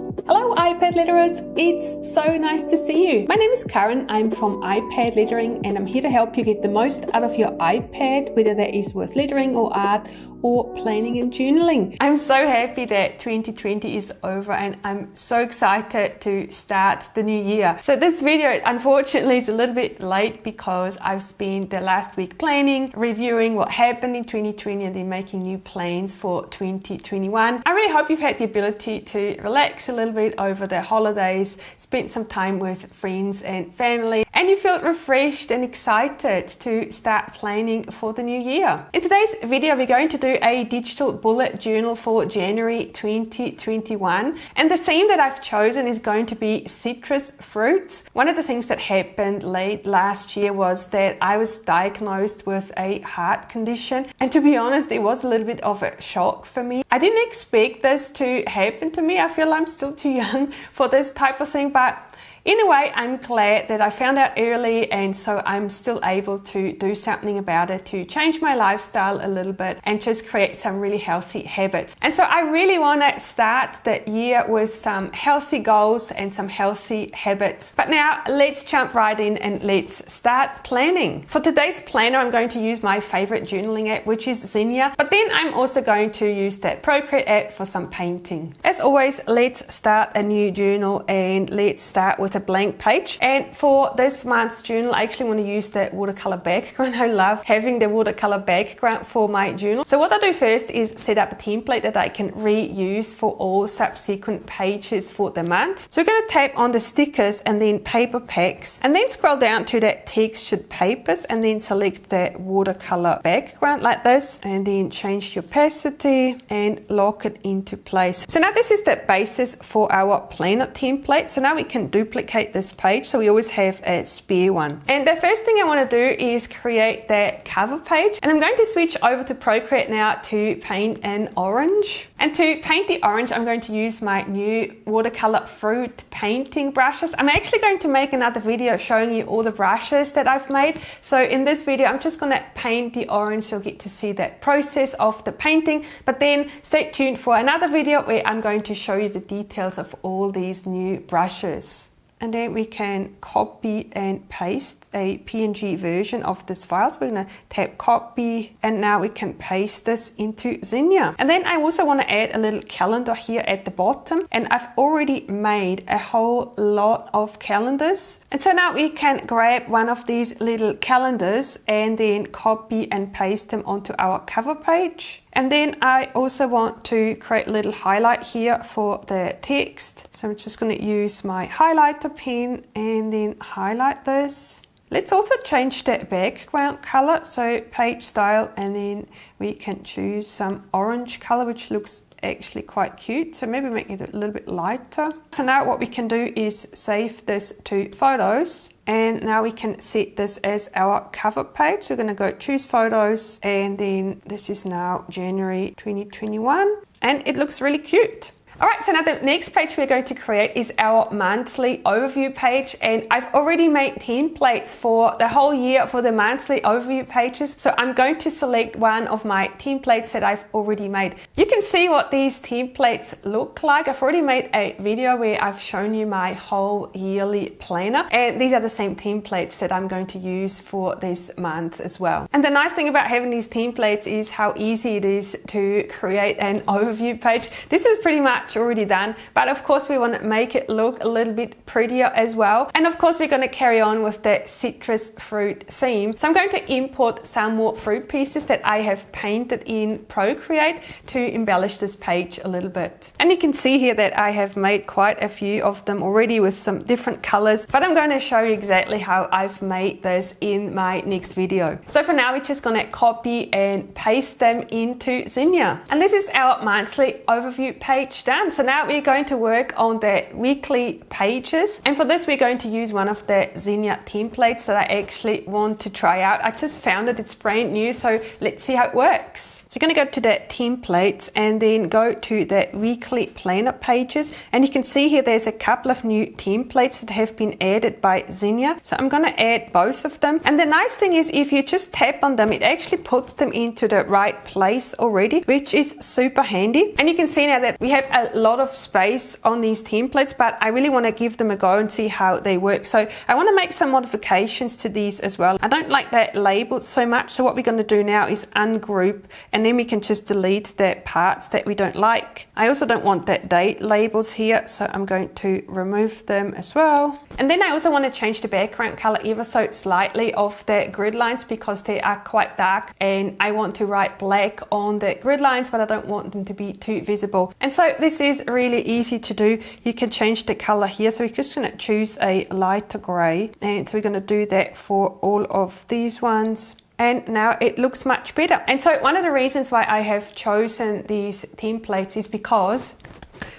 Hello iPad letterers, it's so nice to see you. My name is Karen, I'm from iPad Lettering and I'm here to help you get the most out of your iPad, whether that is with lettering or art or planning and journaling. I'm so happy that 2020 is over and I'm so excited to start the new year. So this video unfortunately is a little bit late because I've spent the last week planning, reviewing what happened in 2020 and then making new plans for 2021. I really hope you've had the ability to relax a little bit over the holidays, spent some time with friends and family, and you feel refreshed and excited to start planning for the new year. In today's video, we're going to do a digital bullet journal for January 2021, and the theme that I've chosen is going to be citrus fruits. One of the things that happened late last year was that I was diagnosed with a heart condition, and to be honest, it was a little bit of a shock for me. I didn't expect this to happen to me. I feel I'm still too young for this type of thing, but in a way, I'm glad that I found out early, and so I'm still able to do something about it to change my lifestyle a little bit and just create some really healthy habits. And so I really want to start the year with some healthy goals and some healthy habits. But now let's jump right in and let's start planning. For today's planner, I'm going to use my favorite journaling app, which is Zinnia. But then I'm also going to use that Procreate app for some painting. As always, let's start a new journal and let's start with a blank page. And for this month's journal, I actually want to use that watercolor background. I love having the watercolor background for my journal. So what I do first is set up a template that I can reuse for all subsequent pages for the month. So we're going to tap on the stickers and then paper packs, and then scroll down to that textured papers and then select the watercolor background like this, and then change the opacity and lock it into place. So now this is the basis for our planner template. So now we can duplicate this page, so we always have a spare one. And the first thing I want to do is create that cover page, and I'm going to switch over to Procreate now to paint an orange. And to paint the orange, I'm going to use my new watercolor fruit painting brushes. I'm actually going to make another video showing you all the brushes that I've made. So in this video, I'm just going to paint the orange. You'll get to see that process of the painting, but then stay tuned for another video where I'm going to show you the details of all these new brushes. And then we can copy and paste a PNG version of this file. So we're going to tap copy, and now we can paste this into Zinnia. And then I also want to add a little calendar here at the bottom, and I've already made a whole lot of calendars. And so now we can grab one of these little calendars and then copy and paste them onto our cover page. And then I also want to create a little highlight here for the text. So I'm just going to use my highlighter pen and then highlight this. Let's also change the background color, so page style, and then we can choose some orange color, which looks actually quite cute. So maybe make it a little bit lighter. So now what we can do is save this to photos. And now we can set this as our cover page. So we're going to go choose photos, and then this is now January 2021, and it looks really cute. All right, so now the next page we're going to create is our monthly overview page, and I've already made templates for the whole year for the monthly overview pages. So I'm going to select one of my templates that I've already made. You can see what these templates look like. I've already made a video where I've shown you my whole yearly planner, and these are the same templates that I'm going to use for this month as well. And the nice thing about having these templates is how easy it is to create an overview page. This is pretty much already done, but of course we want to make it look a little bit prettier as well. And of course we're going to carry on with the citrus fruit theme. So I'm going to import some more fruit pieces that I have painted in Procreate to embellish this page a little bit. And you can see here that I have made quite a few of them already with some different colors, but I'm going to show you exactly how I've made this in my next video. So for now, we're just going to copy and paste them into Zinnia. And this is our monthly overview page done. So now we're going to work on the weekly pages, and for this we're going to use one of the Zinnia templates that I actually want to try out. I just found it, it's brand new, so let's see how it works. So you're going to go to the templates and then go to the weekly planner pages, and you can see here there's a couple of new templates that have been added by Zinnia. So I'm going to add both of them, and the nice thing is if you just tap on them, it actually puts them into the right place already, which is super handy. And you can see now that we have a a lot of space on these templates, but I really want to give them a go and see how they work. So I want to make some modifications to these as well. I don't like that labeled so much. So what we're going to do now is ungroup, and then we can just delete the parts that we don't like. I also don't want that date labels here, so I'm going to remove them as well. And then I also want to change the background color ever so slightly of the grid lines because they are quite dark, and I want to write black on the grid lines, but I don't want them to be too visible. And so this is really easy to do. You can change the color here. So we're just going to choose a lighter gray, and so we're going to do that for all of these ones. And now it looks much better. And so one of the reasons why I have chosen these templates is because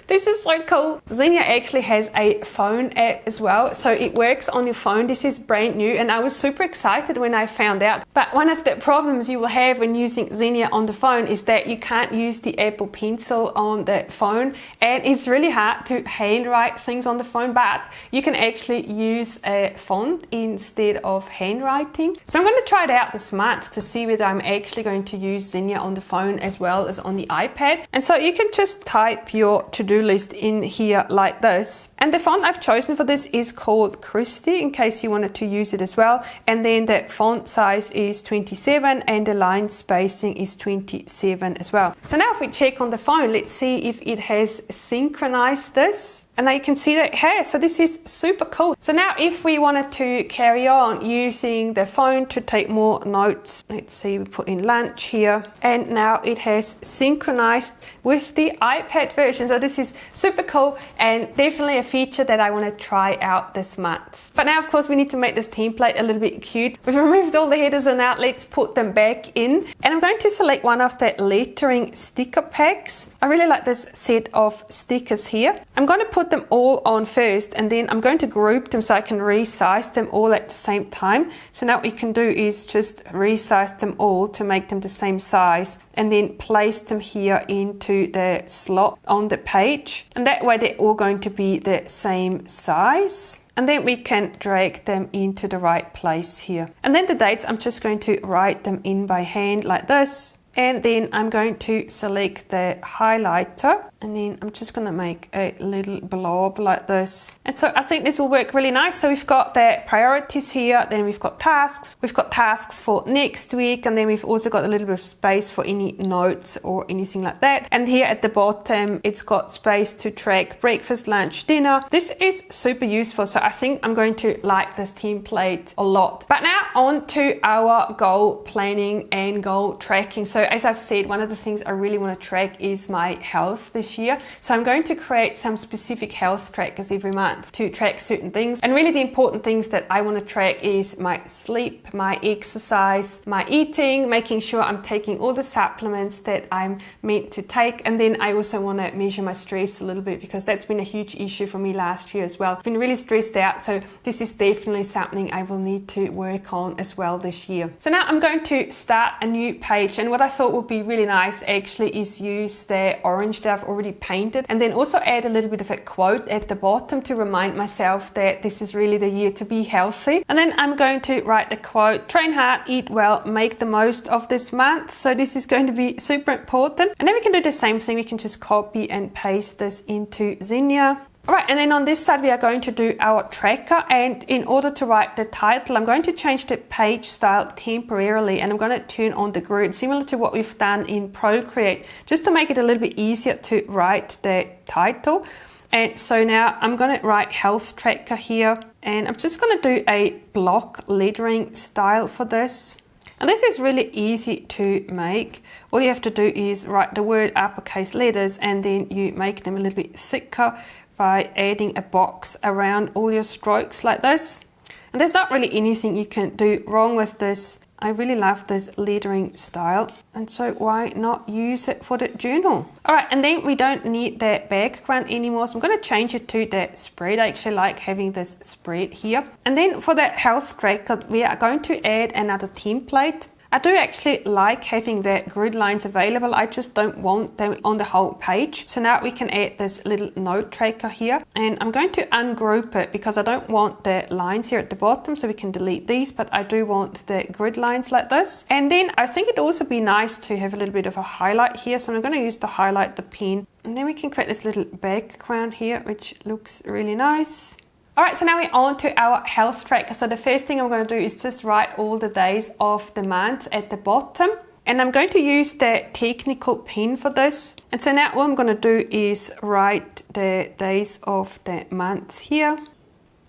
this is so cool. Xenia actually has a phone app as well, so it works on your phone. This is brand new, and I was super excited when I found out. But one of the problems you will have when using Xenia on the phone is that you can't use the Apple Pencil on the phone, and it's really hard to handwrite things on the phone, but you can actually use a font instead of handwriting. So I'm going to try it out this month to see whether I'm actually going to use Xenia on the phone as well as on the iPad. And so you can just type your to-do list in here like this, and the font I've chosen for this is called Christie, in case you wanted to use it as well. And then the font size is 27 and the line spacing is 27 as well. So now if we check on the phone, let's see if it has synchronized this. And now you can see that it has, so this is super cool. So now if we wanted to carry on using the phone to take more notes, let's see, we put in lunch here, and now it has synchronized with the iPad version. So this is super cool and definitely a feature that I want to try out this month. But now of course we need to make this template a little bit cute. We've removed all the headers, and now let's put them back in. And I'm going to select one of the lettering sticker packs. I really like this set of stickers here. I'm going to put them all on first, and then I'm going to group them so I can resize them all at the same time. So now what you can do is just resize them all to make them the same size, and then place them here into the slot on the page, and that way they're all going to be the same size. And then we can drag them into the right place here. And then the dates, I'm just going to write them in by hand like this. And then I'm going to select the highlighter, and then I'm just going to make a little blob like this. And so I think this will work really nice. So we've got the priorities here, then we've got tasks. We've got tasks for next week, and then we've also got a little bit of space for any notes or anything like that. And here at the bottom, it's got space to track breakfast, lunch, dinner. This is super useful. So I think I'm going to like this template a lot. But now on to our goal planning and goal tracking. So as I've said, one of the things I really want to track is my health this year. So I'm going to create some specific health trackers every month to track certain things. And really the important things that I want to track is my sleep, my exercise, my eating, making sure I'm taking all the supplements that I'm meant to take. And then I also want to measure my stress a little bit, because that's been a huge issue for me last year as well. I've been really stressed out. So this is definitely something I will need to work on as well this year. So now I'm going to start a new page, and what I thought would be really nice actually is use the orange that I've already painted, and then also add a little bit of a quote at the bottom to remind myself that this is really the year to be healthy. And then I'm going to write the quote, train hard, eat well, make the most of this month. So this is going to be super important. And then we can do the same thing. We can just copy and paste this into Xenia. All right, and then on this side, we are going to do our tracker. And in order to write the title, I'm going to change the page style temporarily, and I'm going to turn on the grid, similar to what we've done in Procreate, just to make it a little bit easier to write the title. And so now I'm going to write health tracker here, and I'm just going to do a block lettering style for this. And this is really easy to make. All you have to do is write the word uppercase letters, and then you make them a little bit thicker by adding a box around all your strokes like this. And there's not really anything you can do wrong with this. I really love this lettering style, and so why not use it for the journal? All right, and then we don't need the background anymore, so I'm going to change it to the spread. I actually like having this spread here. And then for the health tracker, we are going to add another template. I do actually like having the grid lines available. I just don't want them on the whole page. So now we can add this little note tracker here, and I'm going to ungroup it because I don't want the lines here at the bottom, so we can delete these, but I do want the grid lines like this. And then I think it'd also be nice to have a little bit of a highlight here. So I'm going to use the highlight, the pen, and then we can create this little background here, which looks really nice. All right, so now we're on to our health tracker. So the first thing I'm going to do is just write all the days of the month at the bottom. And I'm going to use the technical pen for this. And so now all I'm going to do is write the days of the month here.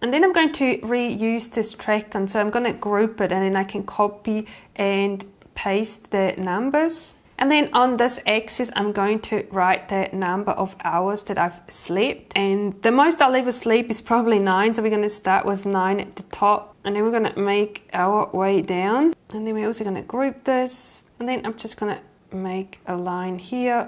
And then I'm going to reuse this tracker. And so I'm going to group it, and then I can copy and paste the numbers. And then on this axis, I'm going to write the number of hours that I've slept. And the most I'll ever sleep is probably 9. So we're going to start with 9 at the top. And then we're going to make our way down. And then we're also going to group this. And then I'm just going to make a line here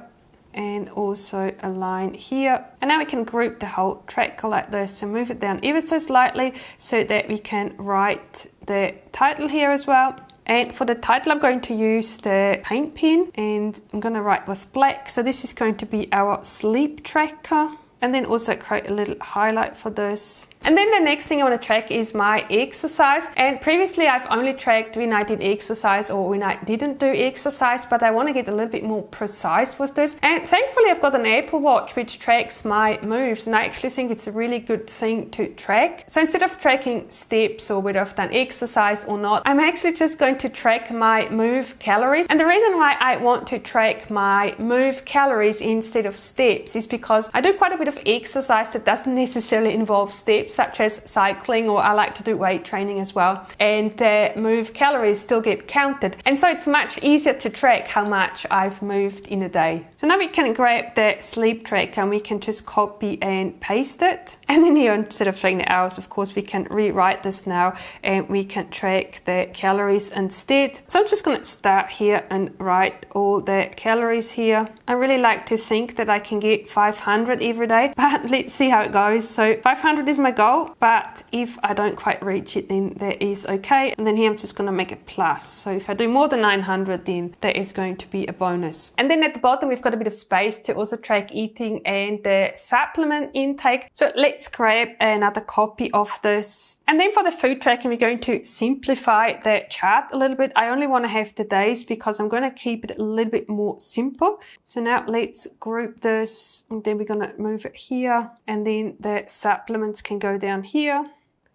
and also a line here. And now we can group the whole tracker like this and move it down ever so slightly so that we can write the title here as well. And for the title, I'm going to use the paint pen, and I'm going to write with black. So this is going to be our sleep tracker. And then also create a little highlight for this. And then the next thing I want to track is my exercise. And previously I've only tracked when I did exercise or when I didn't do exercise, but I want to get a little bit more precise with this. And thankfully I've got an Apple Watch which tracks my moves, and I actually think it's a really good thing to track. So instead of tracking steps or whether I've done exercise or not, I'm actually just going to track my move calories. And the reason why I want to track my move calories instead of steps is because I do quite a bit of exercise that doesn't necessarily involve steps, such as cycling, or I like to do weight training as well, and the move calories still get counted, and so it's much easier to track how much I've moved in a day. So now we can grab the sleep tracker and we can just copy and paste it, and then here instead of tracking the hours, of course we can rewrite this now and we can track the calories instead. So I'm just going to start here and write all the calories here. I really like to think that I can get 500 every day, but let's see how it goes. So 500 is my goal, but if I don't quite reach it, then that is okay. And then here I'm just going to make a plus. So if I do more than 900, then that is going to be a bonus. And then at the bottom, we've got a bit of space to also track eating and the supplement intake. So let's grab another copy of this. And then for the food tracking, we're going to simplify the chart a little bit. I only want to have the days because I'm going to keep it a little bit more simple. So now let's group this, and then we're going to move it here, and then the supplements can go down here.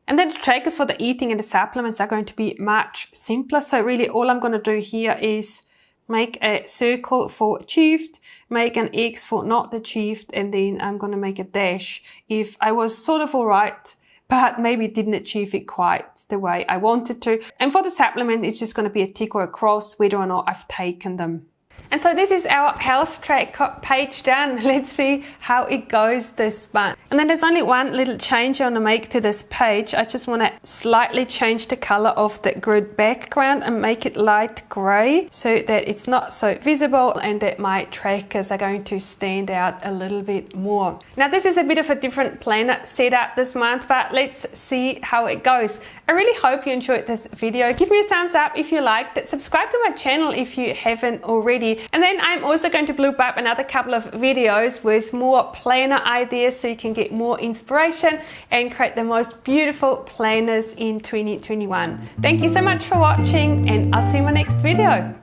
And then the trackers for the eating and the supplements are going to be much simpler. So really all I'm going to do here is make a circle for achieved, make an X for not achieved, and then I'm going to make a dash if I was sort of all right, but maybe didn't achieve it quite the way I wanted to. And for the supplement, it's just going to be a tick or a cross whether or not I've taken them. And so this is our health tracker page done. Let's see how it goes this month. And then there's only one little change I want to make to this page. I just want to slightly change the color of the grid background and make it light gray so that it's not so visible and that my trackers are going to stand out a little bit more. Now this is a bit of a different planner setup this month, but let's see how it goes. I really hope you enjoyed this video. Give me a thumbs up if you liked it. Subscribe to my channel if you haven't already. And then I'm also going to bloop up another couple of videos with more planner ideas so you can get more inspiration and create the most beautiful planners in 2021. Thank you so much for watching, and I'll see you in my next video.